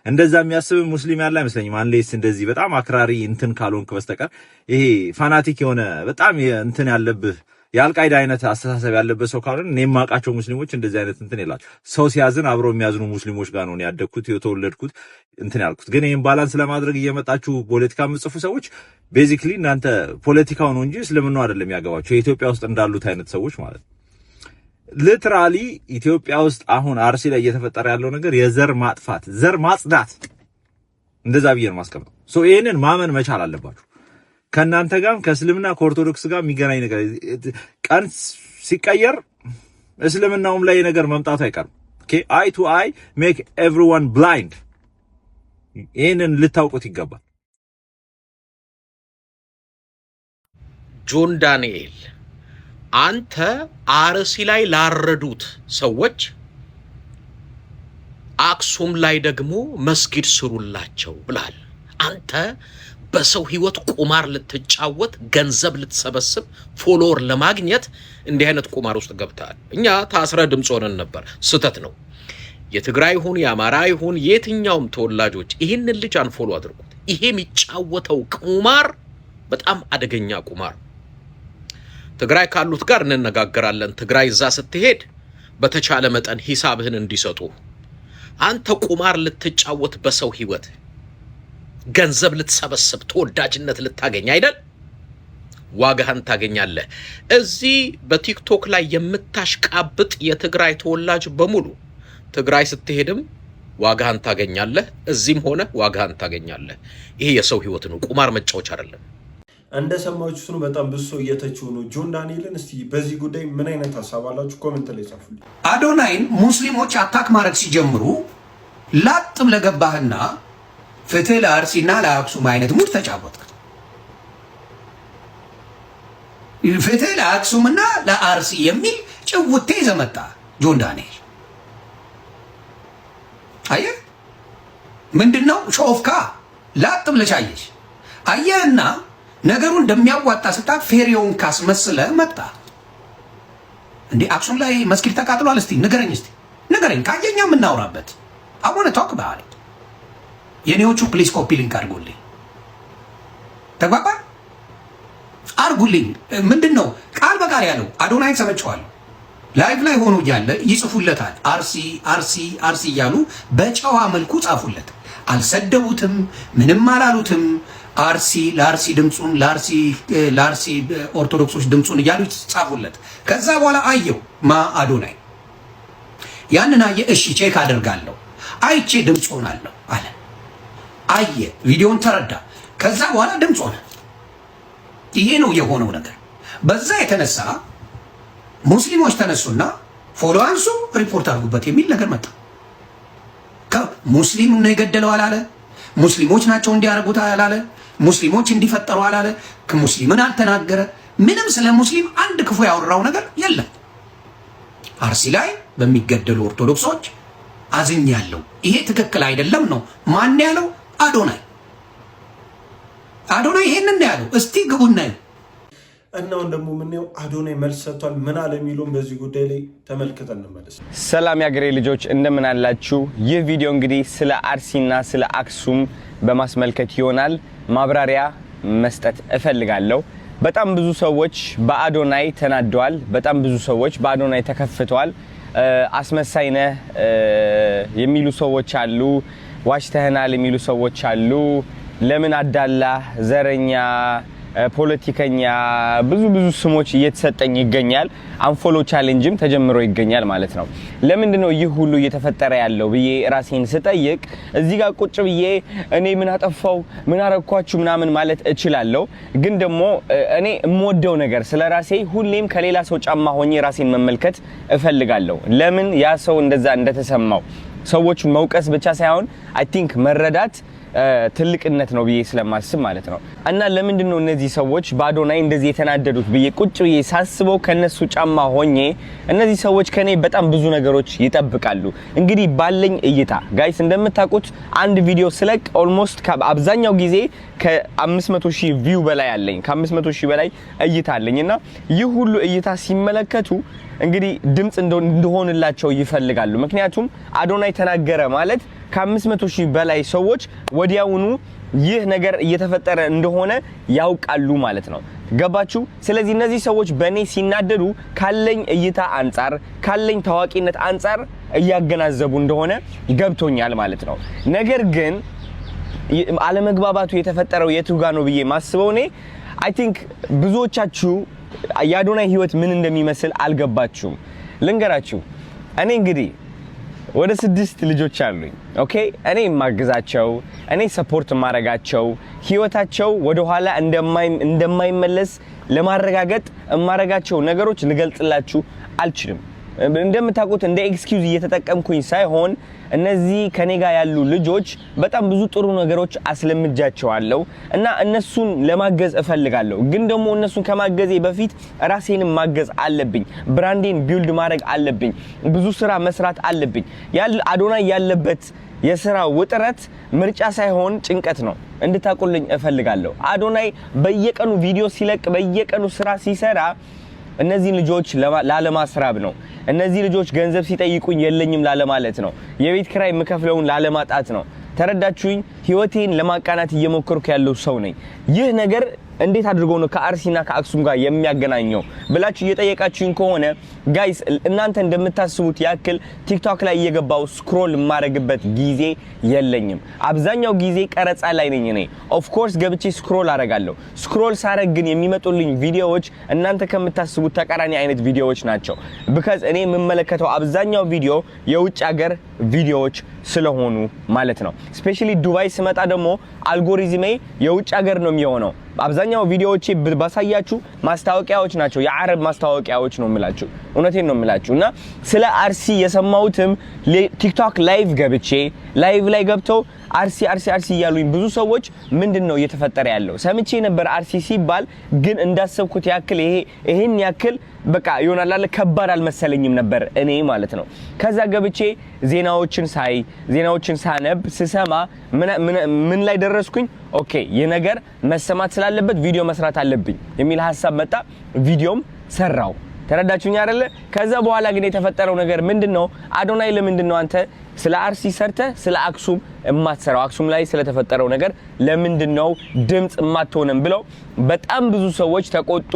እንደዛ የሚያስብ ሙስሊም ያለ አይመስለኝም። አንሌስ እንደዚህ በጣም አክራሪ እንትን ካልሆንክ በስተቀር ይሄ ፋናቲክ የሆነ በጣም እንትን ያለብህ የአልቃይዳ አይነት አስተሳሰብ ያለበት ሰው ካልሆነ እኔ የማውቃቸው ሙስሊሞች እንደዚህ አይነት እንትን የላቸው። ሰው ሲያዝን አብረው የሚያዝኑ ሙስሊሞች ጋር ነው ያደግኩት የተወለድኩት እንትን ያልኩት። ግን ይሄን ባላንስ ለማድረግ እየመጣችሁ ፖለቲካ የምጽፉ ሰዎች ቤዚክሊ እናንተ ፖለቲካው ነው እንጂ እስልምናው አይደለም ያገባችሁ። የኢትዮጵያ ውስጥ እንዳሉት አይነት ሰዎች ማለት ነው። ሊትራሊ ኢትዮጵያ ውስጥ አሁን አርሲ ላይ እየተፈጠረ ያለው ነገር የዘር ማጥፋት፣ ዘር ማጽዳት እንደዛ ብዬ ነው ማስቀመጥ። ሶ ይሄንን ማመን መቻል አለባችሁ። ከናንተ ጋርም ከእስልምና ከኦርቶዶክስ ጋር የሚገናኝ ነገር ቀን ሲቀየር እስልምናውም ላይ ነገር መምጣቱ አይቀርም። ኦኬ አይ ቱ አይ ሜክ ኤቭሪዋን ብላይንድ። ይሄንን ልታውቁት ይገባል። ጆን ዳንኤል አንተ አርሲ ላይ ላረዱት ሰዎች አክሱም ላይ ደግሞ መስጊድ ስሩላቸው ብላል። አንተ በሰው ህይወት ቁማር ልትጫወት ገንዘብ ልትሰበስብ ፎሎወር ለማግኘት እንዲህ አይነት ቁማር ውስጥ ገብተሃል። እኛ ታስረ ድምጽ ሆነን ነበር። ስተት ነው። የትግራይ ይሁን የአማራ ይሁን የትኛውም ተወላጆች ይህንን ልጅ አንፎሎ አድርጉት። ይሄ የሚጫወተው ቁማር በጣም አደገኛ ቁማር። ትግራይ ካሉት ጋር እንነጋገራለን። ትግራይ እዛ ስትሄድ በተቻለ መጠን ሂሳብህን እንዲሰጡ። አንተ ቁማር ልትጫወት በሰው ህይወት ገንዘብ ልትሰበስብ ተወዳጅነት ልታገኝ አይደል? ዋጋህን ታገኛለህ። እዚህ በቲክቶክ ላይ የምታሽቃብጥ የትግራይ ተወላጅ በሙሉ ትግራይ ስትሄድም ዋጋህን ታገኛለህ። እዚህም ሆነ ዋጋህን ታገኛለህ። ይሄ የሰው ህይወት ነው፣ ቁማር መጫወቻ አይደለም። እንደሰማችሁት ነው። በጣም ብዙ ሰው እየተችው ነው ጆን ዳንኤልን። እስቲ በዚህ ጉዳይ ምን አይነት ሀሳብ አላችሁ? ኮሜንት ላይ ጻፉልኝ። አዶናይን ሙስሊሞች አታክ ማድረግ ሲጀምሩ ላጥ ብለህ ገባህና ፍትህ ለአርሲና ለአክሱም አይነት ሙድ ተጫወትክ። ፍትህ ለአክሱምና ለአርሲ የሚል ጭውቴ ዘመጣ ጆን ዳንኤል። አየህ ምንድነው ሾፍካ ላጥ ብለህ ቻየሽ። አየህና ነገሩን እንደሚያዋጣ ስታክ ፌሪውን ካስመስለ መጣ። እንዴ አክሱም ላይ መስጊድ ተቃጥሏል? እስቲ ንገረኝ፣ እስቲ ንገረኝ። ካየኛ የምናወራበት አሁን ታውቅ ባለ የኔዎቹ ፕሊስ ኮፒ ሊንክ አድርጉልኝ። ተግባባ አድርጉልኝ። ምንድነው ቃል በቃል ያለው? አዶናይን ሰምቼዋለሁ። ላይቭ ላይ ሆኖ እያለ ይጽፉለታል። አርሲ አርሲ አርሲ እያሉ በጨዋ መልኩ ጻፉለት። አልሰደቡትም፣ ምንም አላሉትም። አርሲ ለአርሲ ድምጹን ለአርሲ ኦርቶዶክሶች ድምጹን እያሉ ጻፉለት። ከዛ በኋላ አየው አዶናይ ያንን አየ። እሺ ቼክ አደርጋለሁ፣ አይቼ ድምጽ ሆናለሁ አለ። አየ ቪዲዮን ተረዳ። ከዛ በኋላ ድምጽ ሆነ። ይሄ ነው የሆነው ነገር። በዛ የተነሳ ሙስሊሞች ተነሱና ፎሎ አንሱ፣ ሪፖርት አድርጉበት የሚል ነገር መጣ። ሙስሊም ነው የገደለው አላለ። ሙስሊሞች ናቸው እንዲያደርጉት አላለ። ሙስሊሞች እንዲፈጠሩ አላለ። ሙስሊምን አልተናገረ። ምንም ስለ ሙስሊም አንድ ክፉ ያወራው ነገር የለም። አርሲ ላይ በሚገደሉ ኦርቶዶክሶች አዝኛለሁ፣ ይሄ ትክክል አይደለም ነው ማን ያለው? አዶናይ። አዶናይ ይሄንን ነው ያለው። እስቲ ግቡና እናውን ደግሞ ምንየው አዶናይ መልስ ሰጥቷል። ምን አለ የሚለውን በዚህ ጉዳይ ላይ ተመልክተን እንመለስ። ሰላም ያገሬ ልጆች እንደምን አላችሁ? ይህ ቪዲዮ እንግዲህ ስለ አርሲና ስለ አክሱም በማስመልከት ይሆናል። ማብራሪያ መስጠት እፈልጋለሁ። በጣም ብዙ ሰዎች በአዶናይ ተናደዋል። በጣም ብዙ ሰዎች በአዶናይ ተከፍተዋል። አስመሳይ ነህ የሚሉ ሰዎች አሉ። ዋሽተህናል የሚሉ ሰዎች አሉ። ለምን አዳላ፣ ዘረኛ፣ ፖለቲከኛ ብዙ ስሞች እየተሰጠኝ ይገኛል። አንፎሎ ቻሌንጅም ተጀምሮ ይገኛል ማለት ነው። ለምንድነው ይህ ሁሉ እየተፈጠረ ያለው ብዬ ራሴን ስጠይቅ እዚህ ጋር ቁጭ ብዬ እኔ ምን አጠፋው ምን አረኳችሁ ምናምን ማለት እችላለሁ። ግን ደግሞ እኔ የምወደው ነገር ስለ ራሴ ሁሌም ከሌላ ሰው ጫማ ሆኜ ራሴን መመልከት እፈልጋለሁ። ለምን ያ ሰው እንደዛ እንደተሰማው ሰዎችን መውቀስ ብቻ ሳይሆን አይ ቲንክ መረዳት ትልቅነት ነው ብዬ ስለማስብ ማለት ነው። እና ለምንድን ነው እነዚህ ሰዎች በአዶናይ እንደዚህ የተናደዱት ብዬ ቁጭ ብዬ ሳስበው ከነሱ ጫማ ሆኜ እነዚህ ሰዎች ከኔ በጣም ብዙ ነገሮች ይጠብቃሉ። እንግዲህ ባለኝ እይታ ጋይስ እንደምታውቁት አንድ ቪዲዮ ስለቅ ኦልሞስት አብዛኛው ጊዜ ከ500,000 ቪው በላይ አለኝ፣ ከ500,000 በላይ እይታ አለኝና ይህ ሁሉ እይታ ሲመለከቱ እንግዲህ ድምጽ እንደሆንላቸው ይፈልጋሉ። ምክንያቱም አዶናይ ተናገረ ማለት ከ500,000 በላይ ሰዎች ወዲያውኑ ይህ ነገር እየተፈጠረ እንደሆነ ያውቃሉ ማለት ነው። ገባችሁ? ስለዚህ እነዚህ ሰዎች በኔ ሲናደዱ ካለኝ እይታ አንፃር ካለኝ ታዋቂነት አንፃር እያገናዘቡ እንደሆነ ገብቶኛል ማለት ነው። ነገር ግን አለመግባባቱ የተፈጠረው የቱጋ ነው ብዬ ማስበው እኔ አይ ቲንክ ብዙዎቻችሁ የአዶናይ ህይወት ምን እንደሚመስል አልገባችሁም። ልንገራችሁ። እኔ እንግዲህ ወደ 6 ልጆች አሉኝ። ኦኬ እኔ ማግዛቸው እኔ ሰፖርት ማረጋቸው ህይወታቸው ወደ ኋላ እንደማይመለስ ለማረጋገጥ ማረጋቸው ነገሮች ልገልጽላችሁ አልችልም። እንደምታውቁት እንደ ኤክስኪውዝ እየተጠቀምኩኝ ሳይሆን እነዚህ ከኔ ጋር ያሉ ልጆች በጣም ብዙ ጥሩ ነገሮች አስለምጃቸዋለሁ እና እነሱን ለማገዝ እፈልጋለሁ። ግን ደግሞ እነሱን ከማገዜ በፊት ራሴንም ማገዝ አለብኝ። ብራንዴን ቢልድ ማድረግ አለብኝ። ብዙ ስራ መስራት አለብኝ። አዶናይ ያለበት የሥራ ውጥረት ምርጫ ሳይሆን ጭንቀት ነው እንድታቁልኝ እፈልጋለሁ። አዶናይ በየቀኑ ቪዲዮ ሲለቅ በየቀኑ ስራ ሲሰራ እነዚህ ልጆች ላለማስራብ ነው። እነዚህ ልጆች ገንዘብ ሲጠይቁኝ የለኝም ላለማለት ነው። የቤት ኪራይ የምከፍለውን ላለማጣት ነው። ተረዳችሁኝ? ህይወቴን ለማቃናት እየሞከርኩ ያለው ሰው ነኝ። ይህ ነገር እንዴት አድርጎ ነው ከአርሲና ከአክሱም ጋር የሚያገናኘው ብላችሁ እየጠየቃችሁኝ ከሆነ ጋይስ እናንተ እንደምታስቡት ያክል ቲክቶክ ላይ እየገባው ስክሮል ማረግበት ጊዜ የለኝም። አብዛኛው ጊዜ ቀረጻ ላይ ነኝ እኔ። ኦፍ ኮርስ ገብቼ ስክሮል አረጋለሁ። ስክሮል ሳረግ ግን የሚመጡልኝ ቪዲዮዎች እናንተ ከምታስቡት ተቃራኒ አይነት ቪዲዮዎች ናቸው። because እኔ የምመለከተው አብዛኛው ቪዲዮ የውጭ ሀገር ቪዲዮዎች ስለሆኑ ማለት ነው። ስፔሻሊ ዱባይ ስመጣ ደግሞ አልጎሪዝሜ የውጭ ሀገር ነው የሚሆነው። አብዛኛው ቪዲዮዎቼ ባሳያችሁ ማስታወቂያዎች ናቸው፣ የአረብ ማስታወቂያዎች ነው የምላችሁ። እውነቴን ነው የምላችሁ። እና ስለ አርሲ የሰማሁትም ቲክቶክ ላይቭ ገብቼ ላይቭ ላይ ገብተው አርሲ አርሲ አርሲ ያሉኝ ብዙ ሰዎች ምንድነው እየተፈጠረ ያለው ሰምቼ ነበር። አርሲ ሲባል ግን እንዳሰብኩት ያክል ይሄን ያክል በቃ ይሆናል አለ ከባድ አልመሰለኝም ነበር እኔ ማለት ነው። ከዛ ገብቼ ዜናዎችን ሳነብ ስሰማ ምን ላይ ደረስኩኝ? ኦኬ የነገር መሰማት ስላለበት ቪዲዮ መስራት አለብኝ የሚል ሐሳብ መጣ። ቪዲዮም ሰራው። ተረዳችሁኝ አይደለ? ከዛ በኋላ ግን የተፈጠረው ነገር ምንድነው? አዶናይ ለምንድነው አንተ ስለ አርሲ ሰርተ ስለ አክሱም እማትሰራው? አክሱም ላይ ስለተፈጠረው ነገር ለምንድነው ድምጽ እማትሆነም ብለው በጣም ብዙ ሰዎች ተቆጡ።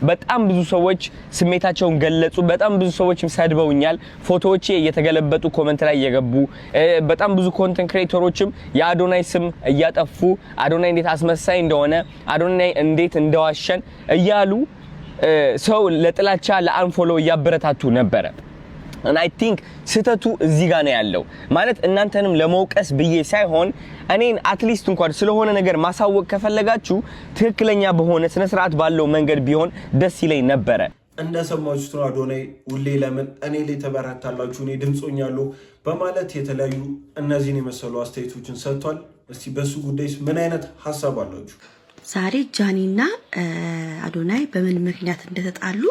በጣም ብዙ ሰዎች ስሜታቸውን ገለጹ። በጣም ብዙ ሰዎች ሰድበውኛል። ፎቶዎቼ እየተገለበጡ ኮሜንት ላይ እየገቡ በጣም ብዙ ኮንተንት ክሬተሮችም የአዶናይ ስም እያጠፉ አዶናይ እንዴት አስመሳይ እንደሆነ አዶናይ እንዴት እንደዋሸን እያሉ ሰው ለጥላቻ ለአንፎሎ እያበረታቱ ነበረ። and I think ስተቱ እዚህ ጋር ነው ያለው። ማለት እናንተንም ለመውቀስ ብዬ ሳይሆን እኔን አትሊስት እንኳን ስለሆነ ነገር ማሳወቅ ከፈለጋችሁ ትክክለኛ በሆነ ስነ ስርዓት ባለው መንገድ ቢሆን ደስ ይለኝ ነበረ። እንደሰማችሁት ነው አዶናይ ሁሌ ለምን እኔ ላይ ተበረታላችሁ እኔ ድምጾኛለሁ በማለት የተለያዩ እነዚህን የመሰሉ አስተያየቶችን ሰጥቷል። እስቲ በሱ ጉዳይስ ምን አይነት ሐሳብ አላችሁ? ዛሬ ጃኒና አዶናይ በምን ምክንያት እንደተጣሉ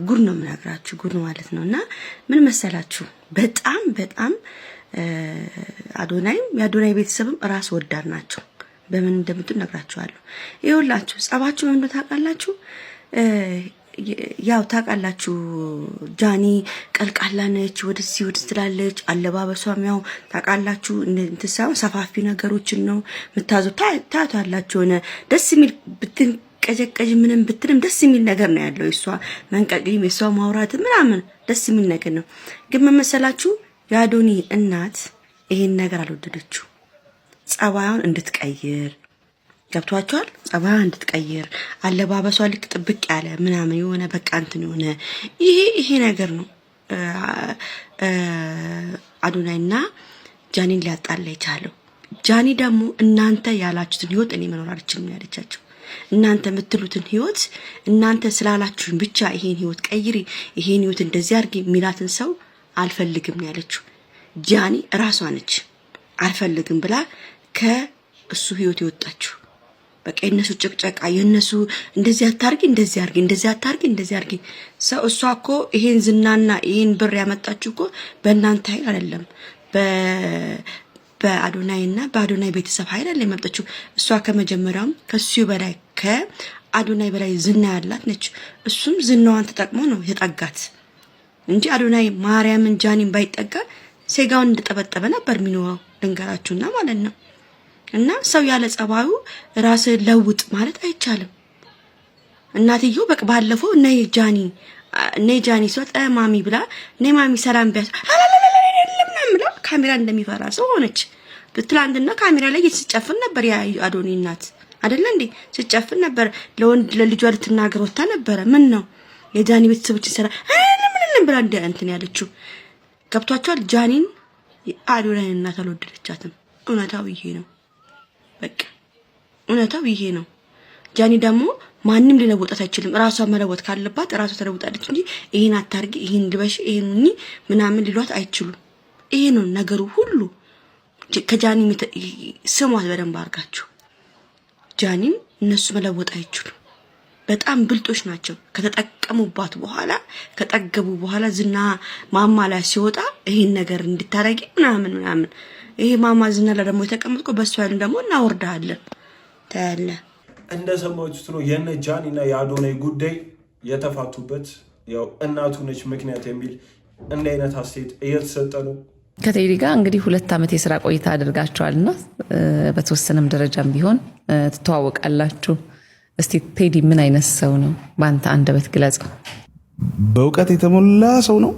ጉድ ነው የምነግራችሁ፣ ጉድ ማለት ነውና ምን መሰላችሁ? በጣም አዶናይም የአዶናይ ቤተሰብም ራስ ወዳድ ናቸው። በምን እንደምትሉ ነግራችኋለሁ። ይኸውላችሁ ጸባችሁ ምን ታውቃላችሁ? ያው ታውቃላችሁ ጃኒ ቀልቃላ ነች፣ ወደዚህ ትላለች። አለባበሷም ያው ታውቃላችሁ እንትሳው ሰፋፊ ነገሮችን ነው የምታዘው። ታያላችሁ ሆነ ደስ የሚል ቀጀቀጅ ምንም ብትልም ደስ የሚል ነገር ነው ያለው። እሷ መንቀቂም እሷ ማውራት ምናምን ደስ የሚል ነገር ነው። ግን መመሰላችሁ የአዶኒ እናት ይሄን ነገር አልወደደችው። ጸባዩን እንድትቀይር ገብቷቸዋል። ጸባዩን እንድትቀይር አለባበሷ ልክ ጥብቅ ያለ ምናምን የሆነ በቃ እንትን የሆነ ይሄ ነገር ነው አዶናይና ጃኒን ሊያጣላ የቻለው። ጃኒ ደግሞ እናንተ ያላችሁትን ህይወት እኔ መኖር አልችልም ያለቻቸው። እናንተ የምትሉትን ህይወት እናንተ ስላላችሁን ብቻ ይሄን ህይወት ቀይሪ፣ ይሄን ህይወት እንደዚህ አድርጊ ሚላትን ሰው አልፈልግም ያለችው ጃኒ ራሷ ነች። አልፈልግም ብላ እሱ ህይወት ይወጣችሁ። በቃ የነሱ ጭቅጨቃ የነሱ እንደዚህ አታርጊ እንደዚህ አርጊ እንደዚህ አታርጊ እንደዚህ አርጊ ሰው እሷ እኮ ይሄን ዝናና ይሄን ብር ያመጣችሁ እኮ በእናንተ ኃይል አይደለም በአዶናይና በአዶናይ ቤተሰብ ኃይል አይደለም ያመጣችሁ። እሷ ከመጀመሪያውም ከሱ በላይ ከአዶናይ በላይ ዝና ያላት ነች። እሱም ዝናዋን ተጠቅሞ ነው የተጠጋት እንጂ አዶናይ ማርያምን ጃኒን ባይጠጋ ሴጋውን እንደጠበጠበ ነበር የሚኖረው ልንገራችሁና ማለት ነው። እና ሰው ያለ ጸባዩ ራስ ለውጥ ማለት አይቻልም። እናትየው በቃ ባለፈው ነይ ጃኒ ሲወጣ ማሚ ብላ ነይ ማሚ ሰላም ቢያስ ለምና ካሜራ እንደሚፈራ ሰው ሆነች። ትላንትና ካሜራ ላይ እየተጨፈን ነበር ያ አዶኒ እናት አይደለ እንዴ ሲጨፈን ነበር። ለወንድ ለልጇ ልትናገር ወጣ ነበር። ምን ነው የጃኒ ቤተሰቦች ሰራ ምን ብላ እንትን ያለችው ገብቷቸዋል። ጃኒን አዶናይ እናት አልወደደቻትም። እውነታው ይሄ ነው። በቃ እውነታው ይሄ ነው። ጃኒ ደግሞ ማንንም ሊለውጣት አይችልም። ራሷ መለወጥ ካለባት ራሷ ተለውጣለች እንጂ ይሄን አታርጊ ይሄን ልበሽ ይሄን ምናምን ሊሏት አይችሉም። ይሄ ነው ነገሩ ሁሉ። ከጃኒ ስሟት በደንብ አርጋችሁ። ጃኒን እነሱ መለወጥ አይችሉም። በጣም ብልጦች ናቸው። ከተጠቀሙባት በኋላ ከጠገቡ በኋላ ዝና ማማ ላይ ሲወጣ ይሄን ነገር እንድታረጊ ምናምን ይሄ ማማ ዝና ላይ ደግሞ የተቀመጥኩ በሱ አይደል ደግሞ እናወርዳለን ታያለ። እንደሰማችሁት ነው የነ ጃኒና የአዶናይ ጉዳይ የተፋቱበት ያው እናቱ ነች ምክንያት የሚል እንደ አይነት አስተያየት እየተሰጠ ነው። ከቴዲ ጋር እንግዲህ 2 ዓመት የሥራ ቆይታ አድርጋችኋልና በተወሰነም ደረጃም ቢሆን ትተዋወቃላችሁ። እስቲ ቴዲ ምን አይነት ሰው ነው? በአንተ አንደበት ግለጸው። በእውቀት የተሞላ ሰው ነው።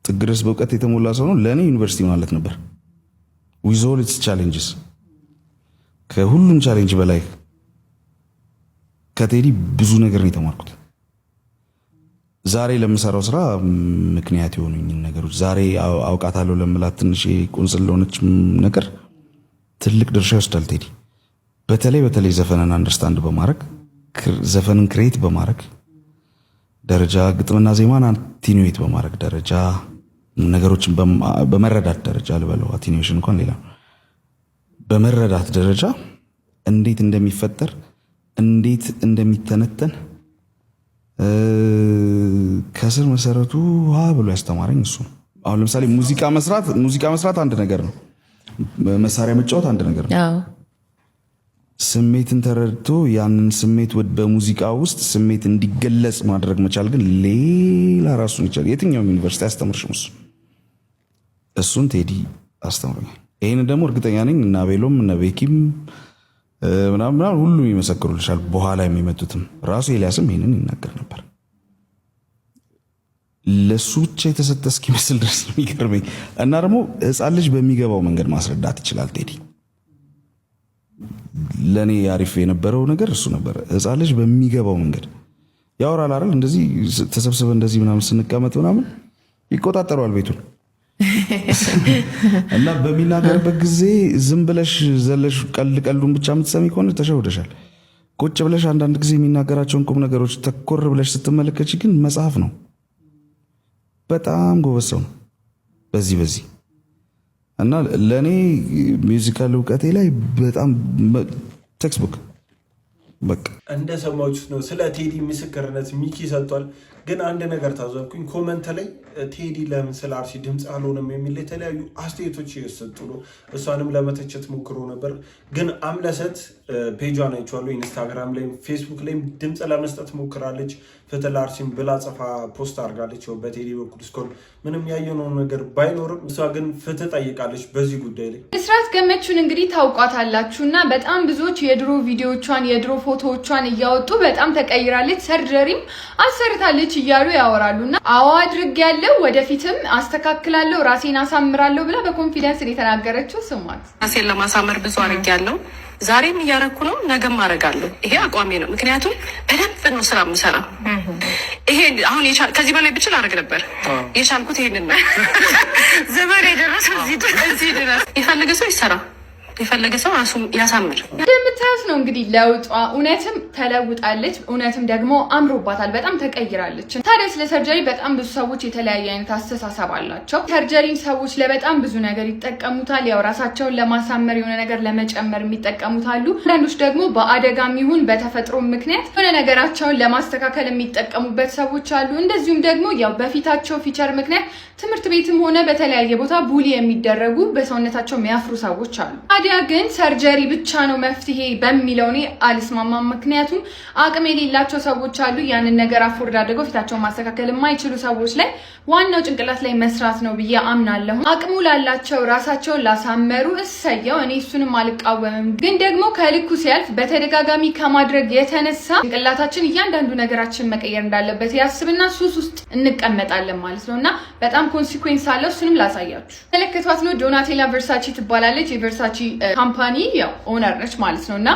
ጥግ ድረስ በእውቀት የተሞላ ሰው ነው። ለእኔ ዩኒቨርሲቲ ማለት ነበር። ዊዝ ኦል ኢትስ ቻሌንጅስ፣ ከሁሉም ቻሌንጅ በላይ ከቴዲ ብዙ ነገር ነው የተማርኩት። ዛሬ ለምሰራው ስራ ምክንያት የሆኑኝ ነገሮች ዛሬ አውቃታለሁ ለምላት ትንሽ ቁንጽል ለሆነች ነገር ትልቅ ድርሻ ይወስዳል ቴዲ። በተለይ ዘፈንን አንደርስታንድ በማድረግ ዘፈንን ክሬት በማድረግ ደረጃ ግጥምና ዜማን አቲኒዌት በማድረግ ደረጃ ነገሮችን በመረዳት ደረጃ ልበለው፣ አቲኒዌሽን እንኳን ሌላ በመረዳት ደረጃ እንዴት እንደሚፈጠር እንዴት እንደሚተነተን ከስር መሰረቱ ብሎ ያስተማረኝ እሱ ነው። አሁን ለምሳሌ ሙዚቃ መስራት አንድ ነገር ነው። መሳሪያ መጫወት አንድ ነገር ነው። ስሜትን ተረድቶ ያንን ስሜት በሙዚቃ ውስጥ ስሜት እንዲገለጽ ማድረግ መቻል ግን ሌላ ራሱን ይችላል። የትኛውም ዩኒቨርሲቲ አስተምርሽም እሱን ቴዲ አስተምሮኛል። ይህን ደግሞ እርግጠኛ ነኝ እና ቤሎም እና ቤኪም ምናምን ሁሉም ይመሰክሩልሻል። በኋላ የሚመጡትም ራሱ ኤልያስም ይህንን ይናገር ነበር። ለሱ ብቻ የተሰጠ እስኪመስል ድረስ ነው የሚገርመኝ። እና ደግሞ ሕፃን ልጅ በሚገባው መንገድ ማስረዳት ይችላል ቴዲ። ለኔ አሪፍ የነበረው ነገር እሱ ነበር። ሕፃን ልጅ በሚገባው መንገድ ያወራል አይደል? እንደዚህ ተሰብስበ እንደዚህ ምናምን ስንቀመጥ ምናምን ይቆጣጠረዋል ቤቱን እና በሚናገርበት ጊዜ ዝም ብለሽ ዘለሽ ቀልዱን ብቻ የምትሰሚ ከሆነ ተሸውደሻል። ቁጭ ብለሽ አንዳንድ ጊዜ የሚናገራቸውን ቁም ነገሮች ተኮር ብለሽ ስትመለከች ግን መጽሐፍ ነው። በጣም ጎበዝ ሰው ነው በዚህ እና ለእኔ ሚውዚካል እውቀቴ ላይ በጣም ቴክስቡክ በቃ እንደሰማችሁት ነው። ስለ ቴዲ ምስክርነት ሚኪ ሰጥቷል። ግን አንድ ነገር ታዘብኩኝ። ኮመንት ላይ ቴዲ ለምን ስለ አርሲ ድምፅ አልሆነም የሚል የተለያዩ አስተያየቶች እየሰጡ ነው። እሷንም ለመተቸት ሞክሮ ነበር። ግን አምለሰት ፔጇን አይቼዋለሁ። ኢንስታግራም ላይም ፌስቡክ ላይም ድምፅ ለመስጠት ሞክራለች። ፍትህ ለአርሲም ብላ ጽፋ ፖስት አድርጋለች። በቴዲ በኩል እስካሁን ምንም ያየነው ነገር ባይኖርም እሷ ግን ፍትህ ጠይቃለች በዚህ ጉዳይ ላይ። ብስራት ገመቹን እንግዲህ ታውቋታላችሁ እና በጣም ብዙዎች የድሮ ቪዲዮቿን የድሮ ፎቶዎቿን እያወጡ በጣም ተቀይራለች፣ ሰርጀሪም አሰርታለች እያሉ ያወራሉና አዎ አድርጌያለሁ፣ ወደፊትም አስተካክላለሁ፣ ራሴን አሳምራለሁ ብላ በኮንፊደንስ የተናገረችው ስሟት። ራሴን ለማሳመር ብዙ አድርጌያለሁ፣ ዛሬም እያረኩ ነው፣ ነገም አደርጋለሁ። ይሄ አቋሜ ነው። ምክንያቱም በደንብ ነው ስራ የምሰራው። ይሄ አሁን ከዚህ በላይ ብችል አደርግ ነበር። የቻልኩት ይሄንን ነው። ዘመን የደረሰው እዚህ ድረስ። የፈለገ ሰው ይሰራ፣ የፈለገ ሰው ራሱ ያሳምር። እንደምታዩት ነው እንግዲህ ለውጧ። እውነትም ተለውጣለች፣ እውነትም ደግሞ አምሮባታል፣ በጣም ተቀይራለች። ታዲያ ስለ ሰርጀሪ በጣም ብዙ ሰዎች የተለያየ አይነት አስተሳሰብ አላቸው። ሰርጀሪን ሰዎች ለበጣም ብዙ ነገር ይጠቀሙታል። ያው ራሳቸውን ለማሳመር የሆነ ነገር ለመጨመር የሚጠቀሙት አሉ። አንዳንዶች ደግሞ በአደጋም ይሁን በተፈጥሮ ምክንያት የሆነ ነገራቸውን ለማስተካከል የሚጠቀሙበት ሰዎች አሉ። እንደዚሁም ደግሞ ያው በፊታቸው ፊቸር ምክንያት ትምህርት ቤትም ሆነ በተለያየ ቦታ ቡሊ የሚደረጉ በሰውነታቸው የሚያፍሩ ሰዎች አሉ። ታዲያ ግን ሰርጀሪ ብቻ ነው መፍትሄ በሚለው እኔ አልስማማም። ምክንያቱም አቅም የሌላቸው ሰዎች አሉ። ያንን ነገር አፎርድ አድርገው ፊታቸውን ማስተካከል የማይችሉ ሰዎች ላይ ዋናው ጭንቅላት ላይ መስራት ነው ብዬ አምናለሁ። አቅሙ ላላቸው ራሳቸውን ላሳመሩ እሰየው፣ እኔ እሱንም አልቃወምም። ግን ደግሞ ከልኩ ሲያልፍ በተደጋጋሚ ከማድረግ የተነሳ ጭንቅላታችን እያንዳንዱ ነገራችን መቀየር እንዳለበት ያስብና ሱስ ውስጥ እንቀመጣለን ማለት ነው እና በጣም ኮንሲኩዌንስ አለው። እሱንም ላሳያችሁ። ተለከቷት ነው። ዶናቴላ ቨርሳቺ ትባላለች። የቨርሳቺ ካምፓኒ ያው ኦነር ነች ማለት ነው እና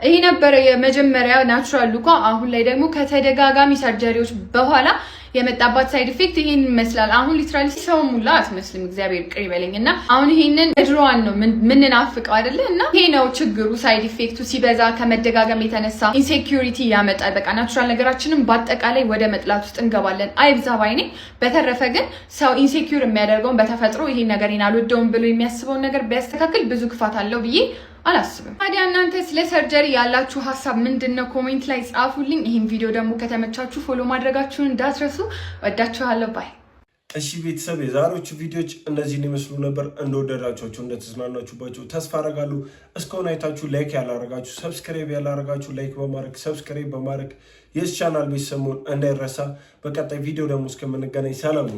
ይሄ ነበረ የመጀመሪያ ናቹራል ሉኳ። አሁን ላይ ደግሞ ከተደጋጋሚ ሰርጀሪዎች በኋላ የመጣባት ሳይድ ኢፌክት ይሄን ይመስላል። አሁን ሊትራሊ ሰው ሙላ አትመስልም፣ እግዚአብሔር ቅር ይበለኝና አሁን ይሄንን ድሮዋን ነው ምንናፍቀው አይደለ? እና ይሄ ነው ችግሩ። ሳይድ ኢፌክቱ ሲበዛ ከመደጋገም የተነሳ ኢንሴኩሪቲ ያመጣል። በቃ ናቹራል ነገራችንን በአጠቃላይ ወደ መጥላት ውስጥ እንገባለን። አይብዛ ባይኔ። በተረፈ ግን ሰው ኢንሴኩር የሚያደርገውን በተፈጥሮ ይሄን ነገር አልወደውም ብሎ የሚያስበውን ነገር ቢያስተካክል ብዙ ክፋት አለው ብዬ አላስብም። ታዲያ እናንተ ስለ ሰርጀሪ ያላችሁ ሀሳብ ምንድነው? ኮሜንት ላይ ጻፉልኝ። ይህን ቪዲዮ ደግሞ ከተመቻችሁ ፎሎ ማድረጋችሁን እንዳትረሱ። ወዳችኋለሁ። ባይ። እሺ ቤተሰብ፣ የዛሬዎቹ ቪዲዮዎች እነዚህን ይመስሉ ነበር። እንደወደዳችኋቸው እንደተዝናናችሁባቸው ተስፋ አደርጋለሁ። እስካሁን አይታችሁ ላይክ ያላረጋችሁ፣ ሰብስክራይብ ያላረጋችሁ ላይክ በማድረግ ሰብስክራይብ በማድረግ የዚህ ቻናል ቤተሰብ መሆን እንዳይረሳ። በቀጣይ ቪዲዮ ደግሞ እስከምንገናኝ ሰላም።